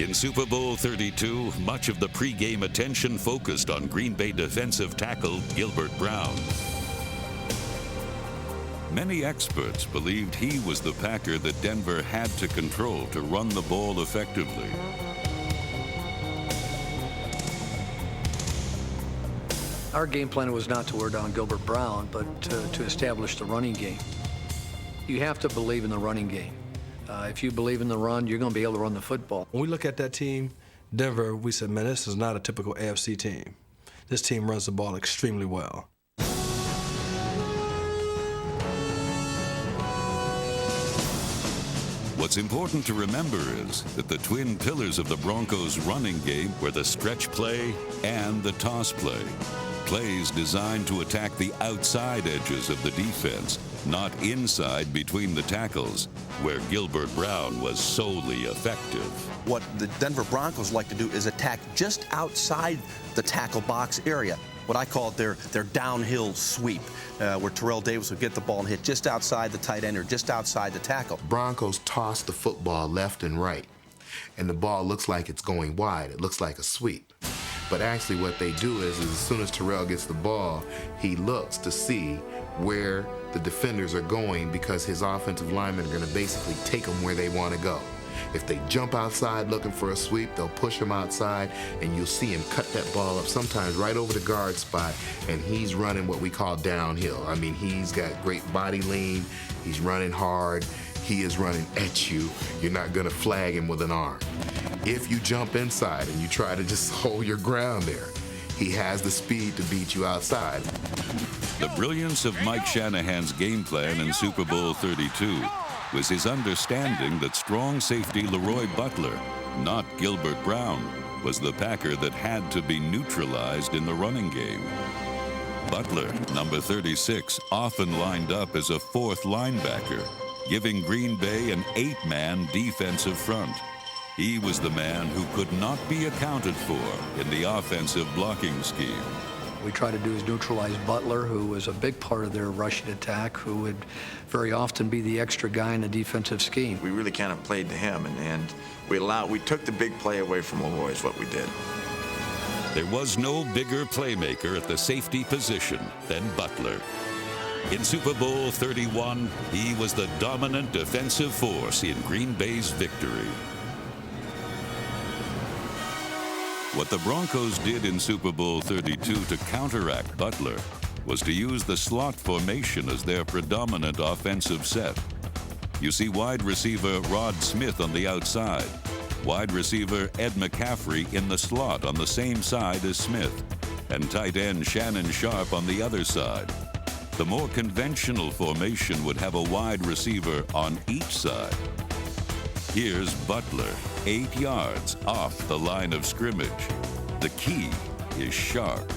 In Super Bowl 32, much of the pregame attention focused on Green Bay defensive tackle Gilbert Brown. Many experts believed he was the Packer that Denver had to control to run the ball effectively. Our game plan was not to wear down Gilbert Brown, but to establish the running game. You have to believe in the running game. If you believe in the run, you're going to be able to run the football. When we look at that team, Denver, we said, man, this is not a typical AFC team. This team runs the ball extremely well. What's important to remember is that the twin pillars of the Broncos' running game were the stretch play and the toss play. Plays designed to attack the outside edges of the defense, not inside between the tackles, where Gilbert Brown was solely effective. What the Denver Broncos like to do is attack just outside the tackle box area. What I call their downhill sweep, where Terrell Davis would get the ball and hit just outside the tight end or just outside the tackle. Broncos toss the football left and right, and the ball looks like it's going wide. It looks like a sweep. But actually what they do is as soon as Terrell gets the ball, he looks to see where the defenders are going because his offensive linemen are going to basically take them where they want to go. If they jump outside looking for a sweep, they'll push him outside, and you'll see him cut that ball up sometimes right over the guard spot, and he's running what we call downhill. I mean, he's got great body lean. He's running hard. He is running at you. You're not going to flag him with an arm. If you jump inside and you try to just hold your ground there, he has the speed to beat you outside. The brilliance of Mike Shanahan's game plan in Super Bowl 32 was his understanding that strong safety Leroy Butler, not Gilbert Brown, was the Packer that had to be neutralized in the running game. Butler, number 36, often lined up as a fourth linebacker, giving Green Bay an 8-man defensive front. He was the man who could not be accounted for in the offensive blocking scheme. We try to do is neutralize Butler, who was a big part of their rushing attack, who would very often be the extra guy in the defensive scheme. We really kind of played to him, and we took the big play away from Leroy is what we did. There was no bigger playmaker at the safety position than Butler. In Super Bowl 31, he was the dominant defensive force in Green Bay's victory. What the Broncos did in Super Bowl 32 to counteract Butler was to use the slot formation as their predominant offensive set. You see wide receiver Rod Smith on the outside, wide receiver Ed McCaffrey in the slot on the same side as Smith, and tight end Shannon Sharpe on the other side. The more conventional formation would have a wide receiver on each side. Here's Butler, 8 yards off the line of scrimmage. The key is Sharpe.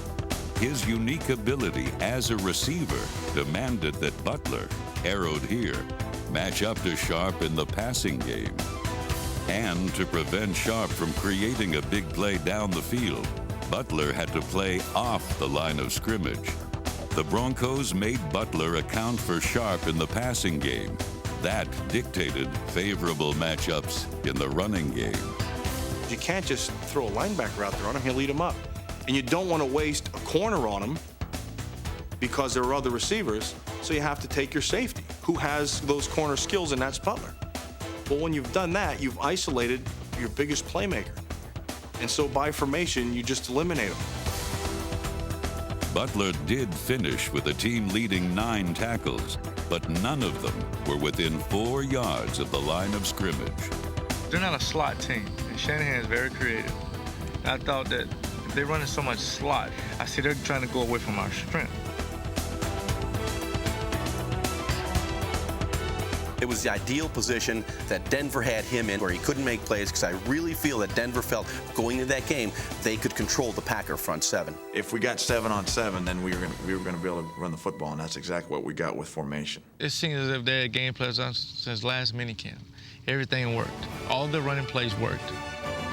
His unique ability as a receiver demanded that Butler, arrowed here, match up to Sharpe in the passing game. And to prevent Sharpe from creating a big play down the field, Butler had to play off the line of scrimmage. The Broncos made Butler account for Sharpe in the passing game. That dictated favorable matchups in the running game. You can't just throw a linebacker out there on him, he'll eat him up. And you don't want to waste a corner on him because there are other receivers, so you have to take your safety, who has those corner skills, and that's Butler. But when you've done that, you've isolated your biggest playmaker. And so by formation, you just eliminate him. Butler did finish with the team leading 9 tackles, but none of them were within 4 yards of the line of scrimmage. They're not a slot team, and Shanahan is very creative. And I thought that if they're running so much slot, I see they're trying to go away from our strength. It was the ideal position that Denver had him in, where he couldn't make plays, because I really feel that Denver felt going into that game they could control the Packer front 7. If we got 7-on-7, then we were going to be able to run the football, and that's exactly what we got with formation. It seems as if they had game plans since last minicamp. Everything worked. All the running plays worked.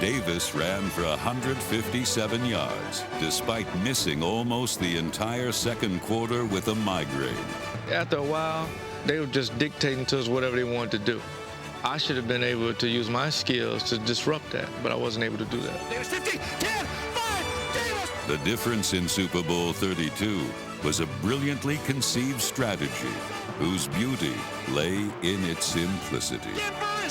Davis ran for 157 yards, despite missing almost the entire second quarter with a migraine. After a while, they were just dictating to us whatever they wanted to do. I should have been able to use my skills to disrupt that, but I wasn't able to do that. Davis 50, 10, 5, Davis! The difference in Super Bowl 32 was a brilliantly conceived strategy whose beauty lay in its simplicity. Get Burns!